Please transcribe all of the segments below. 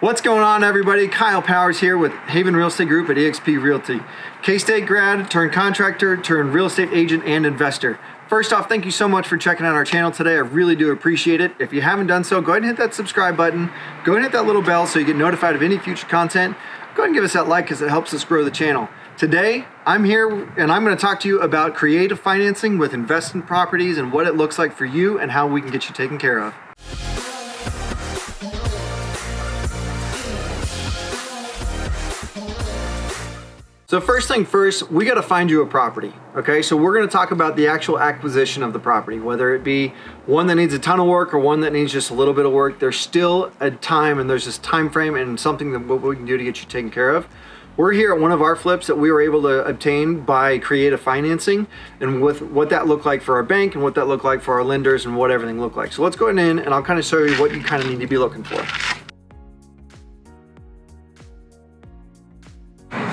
What's going on, everybody? Kyle Powers here with Haven Real Estate Group at eXp Realty. K-State grad, turned contractor, turned real estate agent and investor. First off, thank you so much for checking out our channel today. I really do appreciate it. If you haven't done so, go ahead and hit that subscribe button. Go ahead and hit that little bell so you get notified of any future content. Go ahead and give us that like because it helps us grow the channel. Today, I'm here and I'm going to talk to you about creative financing with investment properties and what it looks like for you and how we can get you taken care of. So first thing first, we got to find you a property, okay? So we're going to talk about the actual acquisition of the property, whether it be one that needs a ton of work or one that needs just a little bit of work. There's still a time and there's this time frame and something that what we can do to get you taken care of. We're here at one of our flips that we were able to obtain by creative financing, and with what that looked like for our bank and what that looked like for our lenders and what everything looked like. So let's go in and I'll kind of show you what you kind of need to be looking for.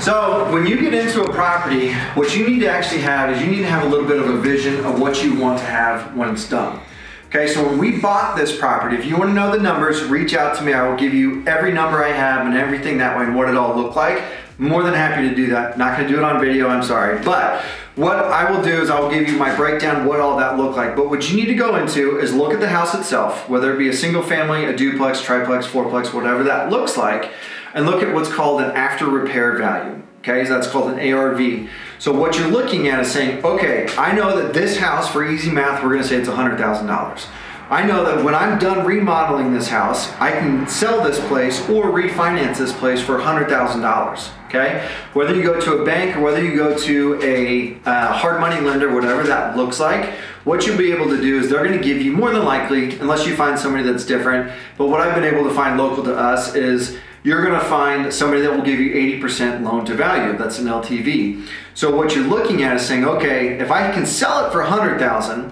So when you get into a property, what you need to actually have is you need to have a little bit of a vision of what you want to have when it's done. Okay, so when we bought this property, if you want to know the numbers, reach out to me. I will give you every number I have and everything that way and what it all looked like. More than happy to do that. Not going to do it on video, I'm sorry. But what I will do is I will give you my breakdown, what all that looked like. But what you need to go into is look at the house itself, whether it be a single family, a duplex, triplex, fourplex, whatever that looks like, and look at what's called an after repair value. Okay, so that's called an ARV. So what you're looking at is saying, okay, I know that this house, for easy math, we're gonna say it's $100,000. I know that when I'm done remodeling this house, I can sell this place or refinance this place for $100,000, okay? Whether you go to a bank or whether you go to a hard money lender, whatever that looks like, what you'll be able to do is they're gonna give you, more than likely, unless you find somebody that's different, but what I've been able to find local to us is you're gonna find somebody that will give you 80% loan to value. That's an LTV. So what you're looking at is saying, okay, if I can sell it for $100,000,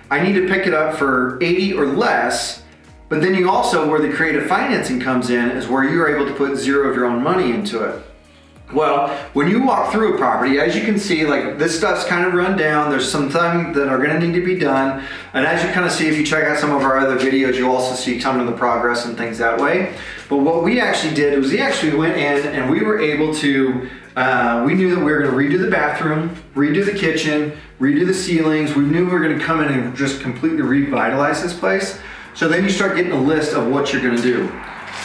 I need to pick it up for 80 or less, but then you also, where the creative financing comes in, is where you're able to put zero of your own money into it. Well, when you walk through a property, as you can see, like this stuff's kind of run down. There's some things that are gonna need to be done. And as you kind of see, if you check out some of our other videos, you'll also see some of the progress and things that way. But what we actually did was we actually went in and we were able to, we knew that we were gonna redo the bathroom, redo the kitchen, redo the ceilings. We knew we were gonna come in and just completely revitalize this place. So then you start getting a list of what you're gonna do.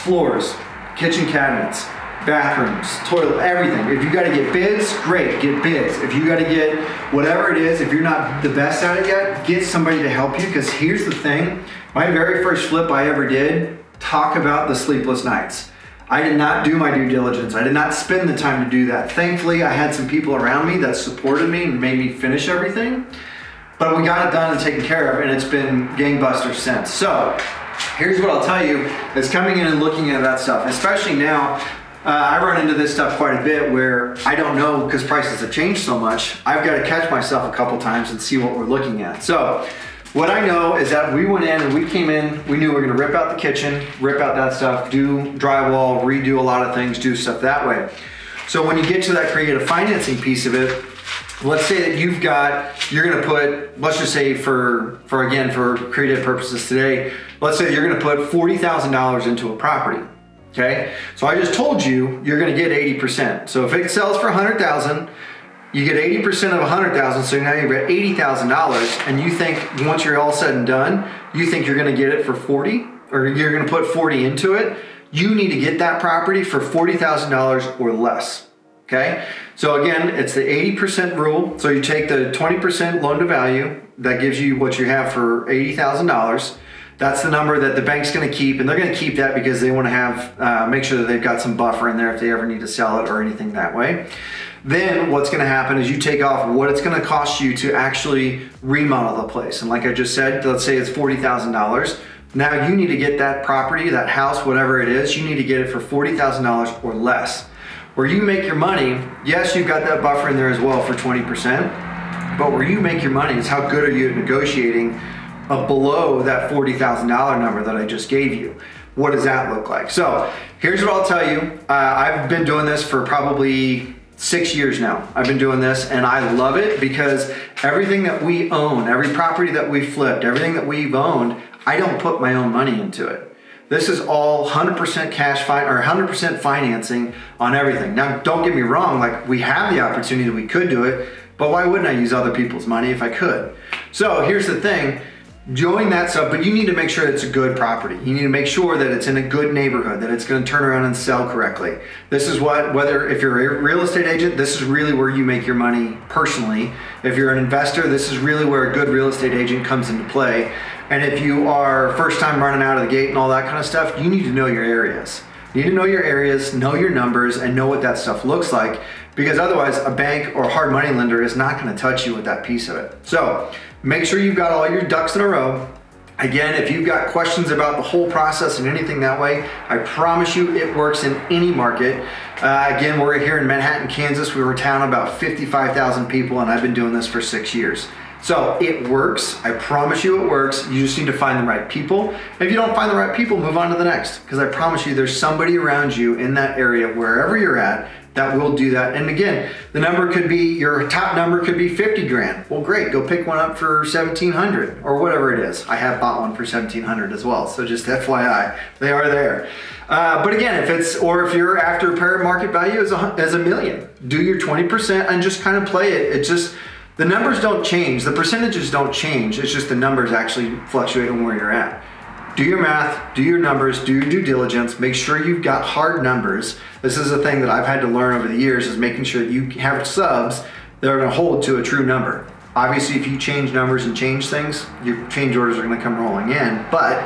Floors, kitchen cabinets, bathrooms, toilet, everything. If you got to get bids, great, get bids. If you got to get whatever it is, if you're not the best at it yet, get somebody to help you, because here's the thing. My very first flip I ever did, talk about the sleepless nights. I did not do my due diligence. I did not spend the time to do that. Thankfully, I had some people around me that supported me and made me finish everything, but we got it done and taken care of, and it's been gangbusters since. So here's what I'll tell you is coming in and looking at that stuff, especially now. I run into this stuff quite a bit where I don't know, because prices have changed so much, I've got to catch myself a couple times and see what we're looking at. So what I know is that we went in and we came in, we knew we were going to rip out the kitchen, rip out that stuff, do drywall, redo a lot of things, do stuff that way. So when you get to that creative financing piece of it, let's say that you're going to put, let's just say for creative purposes today, let's say you're going to put $40,000 into a property. Okay, so I just told you you're going to get 80%. So if it sells for $100,000, you get 80% of $100,000. So now you've got $80,000, and you think once you're all said and done, you think you're going to get it for 40, or you're going to put 40 into it. You need to get that property for $40,000 or less. Okay, so again, it's the 80% rule. So you take the 20% loan to value, that gives you what you have for $80,000. That's the number that the bank's going to keep, and they're going to keep that because they want to have make sure that they've got some buffer in there if they ever need to sell it or anything that way. Then what's going to happen is you take off what it's going to cost you to actually remodel the place. And like I just said, let's say it's $40,000. Now you need to get that property, that house, whatever it is, you need to get it for $40,000 or less. Where you make your money, yes, you've got that buffer in there as well for 20%, but where you make your money is how good are you at negotiating below that $40,000 number that I just gave you. What does that look like? So here's what I'll tell you. I've been doing this for probably 6 years now. I've been doing this and I love it because everything that we own, every property that we flipped, everything that we've owned, I don't put my own money into it. This is all 100% cash or 100% financing on everything. Now, don't get me wrong, like we have the opportunity that we could do it, but why wouldn't I use other people's money if I could? So here's the thing. Join that stuff, but you need to make sure it's a good property. You need to make sure that it's in a good neighborhood, that it's going to turn around and sell correctly. This is whether if you're a real estate agent, this is really where you make your money personally. If you're an investor, this is really where a good real estate agent comes into play. And if you are first time running out of the gate and all that kind of stuff, you need to know your areas. You need to know your areas, know your numbers, and know what that stuff looks like, because otherwise a bank or hard money lender is not going to touch you with that piece of it. So make sure you've got all your ducks in a row. Again, if you've got questions about the whole process and anything that way, I promise you it works in any market. Again, we're here in Manhattan, Kansas. We were a town of about 55,000 people, and I've been doing this for 6 years. So it works. I promise you it works. You just need to find the right people. If you don't find the right people, move on to the next, because I promise you there's somebody around you in that area, wherever you're at, that will do that. And again, the number could be, your top number could be 50 grand. Well, great, go pick one up for 1,700 or whatever it is. I have bought one for 1,700 as well. So just FYI, they are there. But again, if you're after a market value as a million, do your 20% and just kind of play it. It's just, the numbers don't change. The percentages don't change. It's just the numbers actually fluctuate on where you're at. Do your math, do your numbers, do your due diligence, make sure you've got hard numbers. This is a thing that I've had to learn over the years, is making sure that you have subs that are gonna hold to a true number. Obviously, if you change numbers and change things, your change orders are gonna come rolling in, but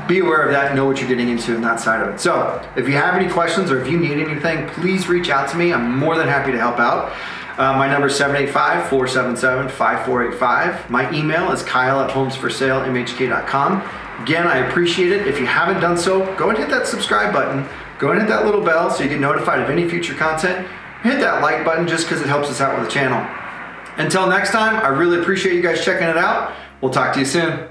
be aware of that and know what you're getting into on that side of it. So if you have any questions or if you need anything, please reach out to me. I'm more than happy to help out. My number is 785-477-5485. My email is kyle@homesforsalemhk.com. Again, I appreciate it. If you haven't done so, go and hit that subscribe button. Go and hit that little bell so you get notified of any future content. Hit that like button just because it helps us out with the channel. Until next time, I really appreciate you guys checking it out. We'll talk to you soon.